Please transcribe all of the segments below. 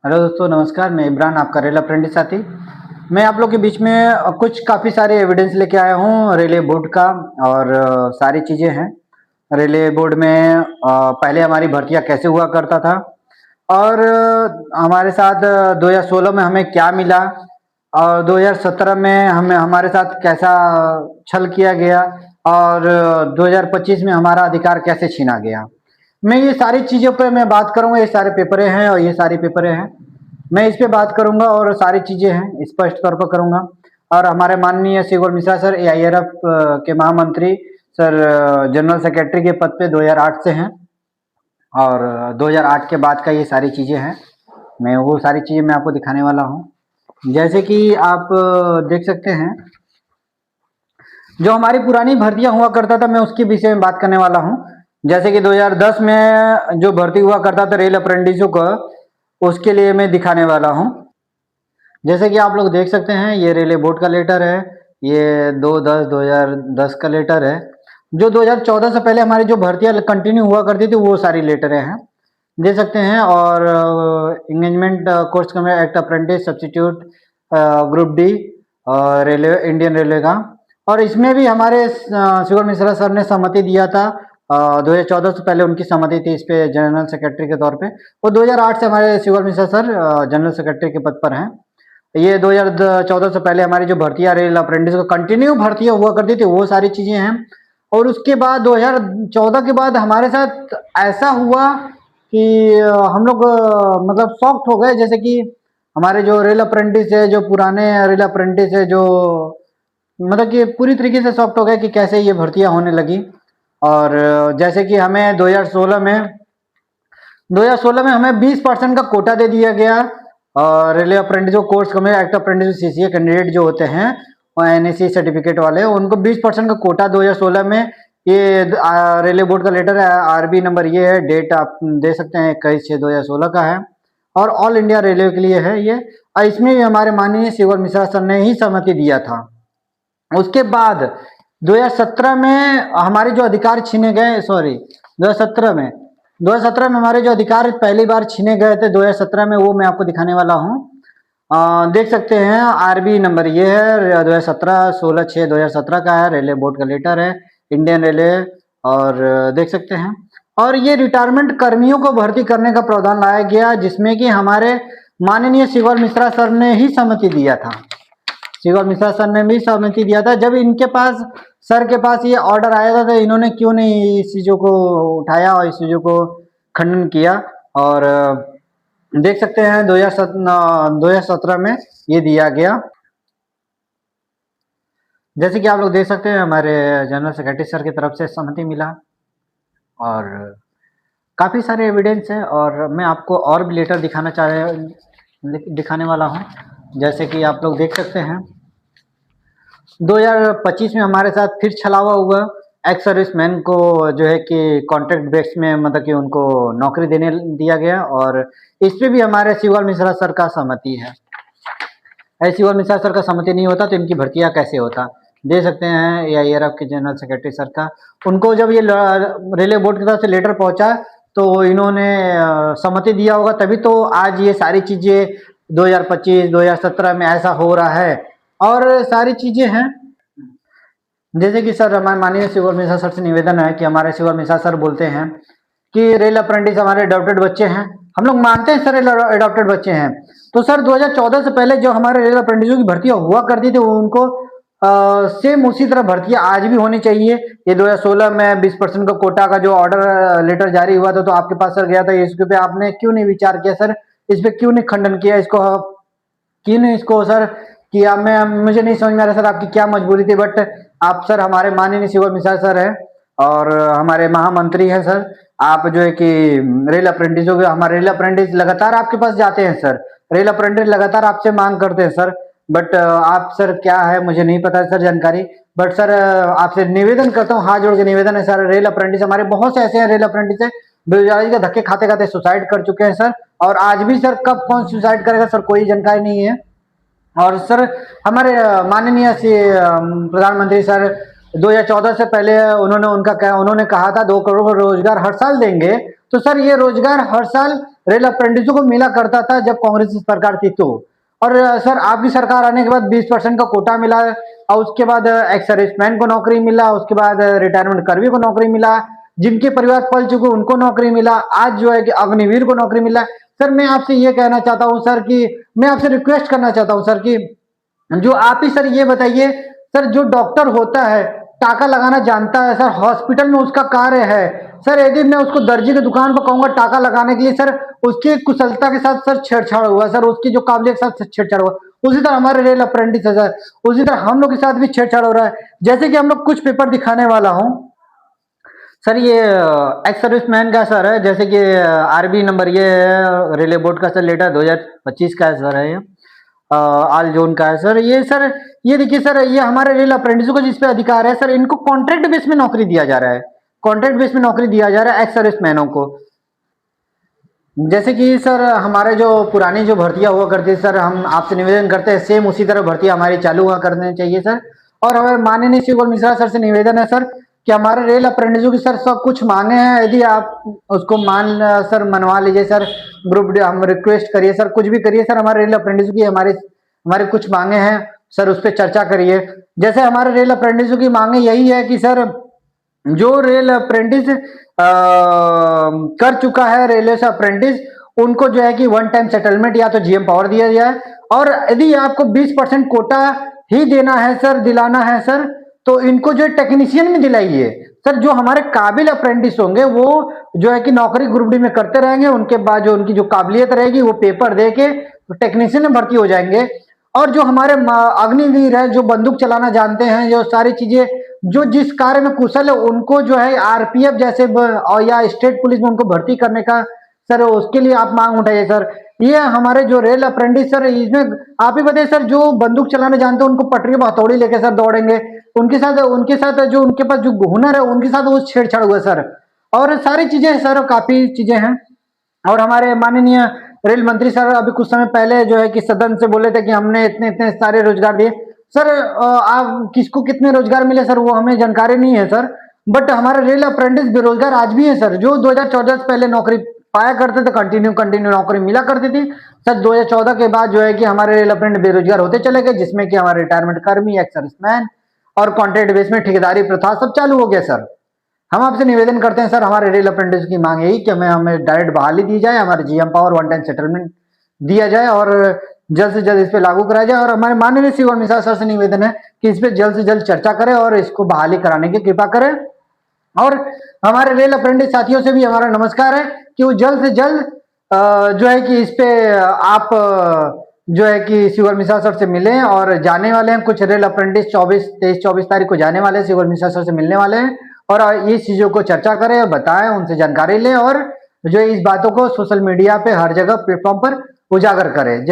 Hello दोस्तों, नमस्कार। मैं इमरान, आपका रेल अप्रेंटिस साथी। मैं आप लोग के बीच में कुछ काफ़ी सारे एविडेंस लेके आया हूँ रेलवे बोर्ड का। और सारी चीज़ें हैं रेलवे बोर्ड में। पहले हमारी भर्तियाँ कैसे हुआ करता था और हमारे साथ 2016 में हमें क्या मिला और 2017 में हमें हमारे साथ कैसा छल किया गया और 2025 में हमारा अधिकार कैसे छीना गया। मैं ये सारी चीज़ों पे मैं बात करूँगा। ये सारे पेपरें हैं और ये सारी पेपरें हैं, मैं इस पे बात करूँगा और सारी चीज़ें हैं स्पष्ट तौर पर करूँगा। और हमारे माननीय श्री मिश्रा सर एआईआरएफ के महामंत्री सर, जनरल सेक्रेटरी के पद पे 2008 से हैं और 2008 के बाद का ये सारी चीज़ें हैं। मैं वो सारी चीज़ें मैं आपको दिखाने वाला हूँ। जैसे कि आप देख सकते हैं, जो हमारी पुरानी भर्तियां हुआ करता था मैं उसके विषय में बात करने वाला हूं। जैसे कि 2010 में जो भर्ती हुआ करता था रेल अप्रेंटिसों का, उसके लिए मैं दिखाने वाला हूं। जैसे कि आप लोग देख सकते हैं, ये रेलवे बोर्ड का लेटर है। ये 2/10/2010 का लेटर है। जो 2014 से पहले हमारी जो भर्तियां कंटिन्यू हुआ करती थी वो सारी लेटरें हैं, देख सकते हैं। और इंगेजमेंट कोर्स का act apprentice substitute group D और रेलवे इंडियन रेलवे का। और इसमें भी हमारे शिवर मिश्रा सर ने सहमति दिया था। 2014 से पहले उनकी सहमति थी इस पे जनरल सेक्रेटरी के तौर पे। और 2008 से हमारे शिवर मिश्रा सर जनरल सेक्रेटरी के पद पर हैं। ये 2014 से पहले हमारी जो भर्तियां रेल अप्रेंटिस को कंटिन्यू भर्तियां हुआ करती थी वो सारी चीजें हैं। और उसके बाद 2014 के बाद हमारे साथ ऐसा हुआ कि हम लोग मतलब शॉक्ड हो गए। जैसे कि हमारे जो रेल अप्रेंटिस है, जो पुराने रेल अप्रेंटिस है, जो मतलब कि पूरी तरीके से शॉक्ड हो गए कि कैसे ये भर्तियां होने लगी। और जैसे कि हमें 2016 में हमें 20% का कोटा दे दिया गया। और रेलवे अप्रेंटिस कोर्स कमें एक्ट अप्रेंटिस सीसीए कैंडिडेट जो होते हैं और एनएससी सर्टिफिकेट वाले, उनको 20% का कोटा 2016 में। ये रेलवे बोर्ड का लेटर है, आरबी नंबर ये है, डेट आप दे सकते हैं 21/6/2016 का है और ऑल इंडिया रेलवे के लिए है ये। और इसमें भी हमारे माननीय शिवर मिश्रा सर ने ही सहमति दिया था। उसके बाद 2017 में हमारे जो अधिकार छीने गए, सॉरी 2017 में हमारे जो अधिकार पहली बार छीने गए थे 2017 में, वो मैं आपको दिखाने वाला हूँ। देख सकते हैं आरबी नंबर ये है 2017 16/6/2017 का है, रेलवे बोर्ड का लेटर है, इंडियन रेलवे। और देख सकते हैं। और ये रिटायरमेंट कर्मियों को भर्ती करने का प्रावधान लाया गया, जिसमें कि हमारे माननीय शिवर मिश्रा सर ने ही सहमति दिया था। शिवर मिश्रा सर ने भी सहमति दिया था। जब इनके पास सर के पास ये ऑर्डर आया था तो इन्होंने क्यों नहीं इस चीज़ों को उठाया और इस चीज़ों को खंडन किया। और देख सकते हैं 2017 में ये दिया गया। जैसे कि आप लोग देख सकते हैं हमारे जनरल सेक्रेटरी सर की तरफ से सहमति मिला और काफ़ी सारे एविडेंस है। और मैं आपको और भी लेटर दिखाने वाला हूँ। जैसे कि आप लोग देख सकते हैं 2025 में हमारे साथ फिर छलावा हुआ। एक्स सर्विसमैन को जो है कि कॉन्ट्रैक्ट बेस में मतलब कि उनको नौकरी देने दिया गया और इस पे भी हमारे शिवर मिश्रा सर का सहमति है। ऐसे शिवर मिश्रा सर का सहमति नहीं होता तो इनकी भर्तियां कैसे होता। दे सकते हैं एआईआरएफ के जनरल सेक्रेटरी सर का, उनको जब ये रेलवे बोर्ड की तरफ से लेटर पहुंचा तो इन्होंने सहमति दिया होगा, तभी तो आज ये सारी चीजें 2025 2017 में ऐसा हो रहा है और सारी चीजें हैं। जैसे कि सर हमारे माननीय शिवर मिश्रा सर से निवेदन है कि हमारे शिवर मिश्रा सर बोलते हैं कि रेल अप्रेंटिस हमारे अडॉप्टेड बच्चे हैं। हम लोग मानते हैं सर अडॉप्टेड बच्चे हैं। तो सर 2014 से पहले जो हमारे रेल अप्रेंटिसों की भर्तियां हुआ करती थी वो उनको सेम उसी तरह भर्तियां आज भी होनी चाहिए। ये 2016 में 20% का कोटा का जो ऑर्डर लेटर जारी हुआ था तो आपके पास सर गया था, इसके पे आपने क्यों नहीं विचार किया सर, इस पे क्यों नहीं खंडन किया, इसको क्यों नहीं इसको सर किया। मैं मुझे नहीं समझ में आ रहा सर आपकी क्या मजबूरी थी। बट आप सर हमारे माननीय शिवर मिश्रा सर है और हमारे महामंत्री हैं सर। आप जो है कि रेल अप्रेंटिसों के, हमारे रेल अप्रेंटिस लगातार आपके पास जाते हैं सर, रेल अप्रेंटिस लगातार आपसे मांग करते हैं सर। बट आप सर क्या है मुझे नहीं पता है सर जानकारी। बट सर आपसे निवेदन करता हूँ, हाथ जोड़ के निवेदन है सर। रेल अप्रेंटिस हमारे बहुत से ऐसे हैं रेल अप्रेंटिस है बेरोजगारी के धक्के खाते खाते सुसाइड कर चुके हैं सर। और आज भी सर कब कौन सुसाइड करेगा सर कोई जानकारी नहीं है। और सर हमारे माननीय प्रधानमंत्री सर 2014 से पहले उन्होंने कहा था 2 करोड़ रोजगार हर साल देंगे। तो सर ये रोजगार हर साल रेल अप्रेंटिसों को मिला करता था जब कांग्रेस की सरकार थी तो। और सर आपकी सरकार आने के बाद 20% का कोटा मिला और उसके बाद एक्स सर्विसमैन को नौकरी मिला, उसके बाद रिटायरमेंट कर्मी को नौकरी मिला, जिनके परिवार पल चुके उनको नौकरी मिला, आज जो है कि अग्निवीर को नौकरी मिला। सर मैं आपसे ये कहना चाहता हूँ सर कि मैं आपसे रिक्वेस्ट करना चाहता हूँ सर कि जो आप ही सर ये बताइए सर, जो डॉक्टर होता है टाका लगाना जानता है सर, हॉस्पिटल में उसका कार्य है सर, यदि मैं उसको दर्जी की दुकान पर कहूंगा टाका लगाने के लिए सर, उसकी कुशलता के साथ सर छेड़छाड़ हुआ सर, उसकी जो काबिलियत के साथ छेड़छाड़ हुआ। उसी तरह हमारे रेल अप्रेंटिस है सर, उसी तरह हम लोग के साथ भी छेड़छाड़ हो रहा है। जैसे कि हम लोग कुछ पेपर दिखाने वाला हूँ सर, ये एक्स सर्विसमैन का सर है, जैसे कि आरबी नंबर ये है, रेलवे बोर्ड का सर लेटर 2025 का है सर, है ये आल जोन का है सर। ये सर ये देखिए सर, ये हमारे रेल अप्रेंटिसों को जिस पे अधिकार है सर, इनको कॉन्ट्रैक्ट बेस में नौकरी दिया जा रहा है, कॉन्ट्रैक्ट बेस में नौकरी दिया जा रहा है एक्स सर्विसमैनों को। जैसे कि सर हमारे जो पुरानी जो भर्तियां हुआ करती है सर, हम आपसे निवेदन करते हैं सेम उसी तरह भर्तियां हमारी चालू हुआ करनी चाहिए सर। और हमारे माननीय श्री गोयल मिश्रा सर से निवेदन है सर कि हमारे रेल अप्रेंटिसों की सर सब कुछ मांगे हैं, यदि आप उसको सर मनवा लीजिए सर, ग्रुप हम रिक्वेस्ट करिए सर, कुछ भी करिए सर, हमारे रेल अप्रेंटिसों की हमारे हमारे कुछ मांगे हैं सर, उस पर चर्चा करिए। जैसे हमारे रेल अप्रेंटिसों की मांगे यही है कि सर जो रेल अप्रेंटिस कर चुका है रेलवे से अप्रेंटिस, उनको जो है कि वन टाइम सेटलमेंट या तो जीएम पावर दिया जाए, और यदि आपको 20% कोटा ही देना है सर, दिलाना है सर, तो इनको जो है टेक्नीशियन में दिलाइए सर। जो हमारे काबिल अप्रेंटिस होंगे वो जो है कि नौकरी ग्रुप डी में करते रहेंगे, उनके बाद जो उनकी जो काबिलियत रहेगी वो पेपर दे के टेक्नीशियन में भर्ती हो जाएंगे। और जो हमारे अग्निवीर है, जो बंदूक चलाना जानते हैं, जो सारी चीजें जो जिस कार्य में कुशल है, उनको जो है आरपीएफ जैसे और या स्टेट पुलिस में उनको भर्ती करने का सर, उसके लिए आप मांग उठाइए सर। ये हमारे जो रेल अप्रेंटिस सर, इसमें आप ही बताइए सर, जो बंदूक चलाना जानते हैं उनको पटरी पर हथौड़ी लेके सर दौड़ेंगे, उनके साथ जो उनके पास जो हुनर है उनके साथ वो छेड़छाड़ हुआ सर। और सारी चीजें सर, काफी चीजें हैं। और हमारे माननीय रेल मंत्री सर अभी कुछ समय पहले जो है कि सदन से बोले थे कि हमने इतने इतने सारे रोजगार दिए सर। आप किसको कितने रोजगार मिले सर वो हमें जानकारी नहीं है सर, बट हमारे रेल अप्रेंटिस बेरोजगार आज भी है सर, जो 2014 से पहले नौकरी पाया करते थे, कंटिन्यू कंटिन्यू नौकरी मिला करती थी सर। 2014 के बाद जो है कि हमारे रेल अप्रेंटिस बेरोजगार होते चले गए, जिसमें कि हमारे रिटायरमेंट कर्मी, एक्स सर्विसमैन और कॉन्ट्रैक्ट बेस में ठेकेदारी प्रथा सब चालू हो गया सर। हम आपसे निवेदन करते हैं सर, हमारे रेल अप्रेंटिस की मांग यही कि हमें डायरेक्ट बहाली दी जाए, हमारे GM power one time settlement दिया जाए और जल्द से जल्द इस पे लागू कराया जाए। और हमारे माननीय श्री गोयल मिश्रा सर से निवेदन है कि इस पे जल्द से जल्द चर्चा करें और इसको बहाली कराने की कृपा करें। और हमारे रेल अप्रेंटिस साथियों से भी हमारा नमस्कार है कि वो जल्द से जल्द जो है कि इस पे आप जो है कि श्री गोयल मिश्रा सर से मिलें, और जाने वाले हैं कुछ रेल अप्रेंटिस 23-24 तारीख को जाने वाले हैं, श्री गोयल मिश्रा सर से मिलने वाले हैं, और ये चीजों को चर्चा करें, बताएं, उनसे जानकारी लें, और जो इस बातों को सोशल मीडिया पे हर जगह प्लेटफॉर्म पर उजागर करें।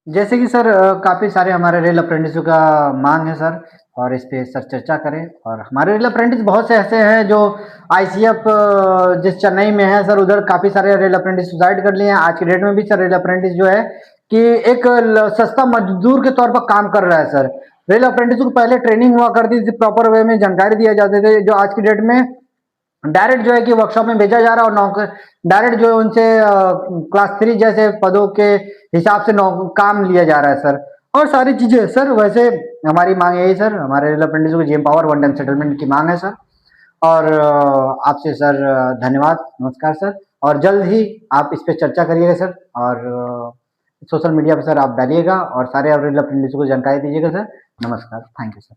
जैसे कि सर काफी सारे हमारे रेल अप्रेंटिसों का मांग है सर, और इस पे सर चर्चा करें। और हमारे रेल अप्रेंटिस बहुत से ऐसे हैं जो आईसीएफ जिस चेन्नई में है सर, उधर काफी सारे रेल अप्रेंटिस सुसाइड कर लिए हैं। आज की डेट में भी सर रेल अप्रेंटिस जो है कि एक सस्ता मजदूर के तौर पर काम कर रहा है सर। रेल अप्रेंटिस को पहले ट्रेनिंग हुआ करती थी, प्रॉपर वे में जानकारी दिया जाते थे, जो आज की डेट में डायरेक्ट जो है कि वर्कशॉप में भेजा जा रहा है, और नौकर डायरेक्ट जो है उनसे क्लास 3 जैसे पदों के हिसाब से काम लिया जा रहा है सर। और सारी चीजें सर, वैसे हमारी मांग यही सर, हमारे रेल अप्रेंटिस को GM power one time settlement की मांग है सर। और आपसे सर धन्यवाद, नमस्कार सर, और जल्द ही आप इस पे चर्चा करिएगा सर, और सोशल मीडिया पे सर आप डालिएगा और सारे रेल अप्रेंटिस को जानकारी दीजिएगा सर। नमस्कार, थैंक यू सर।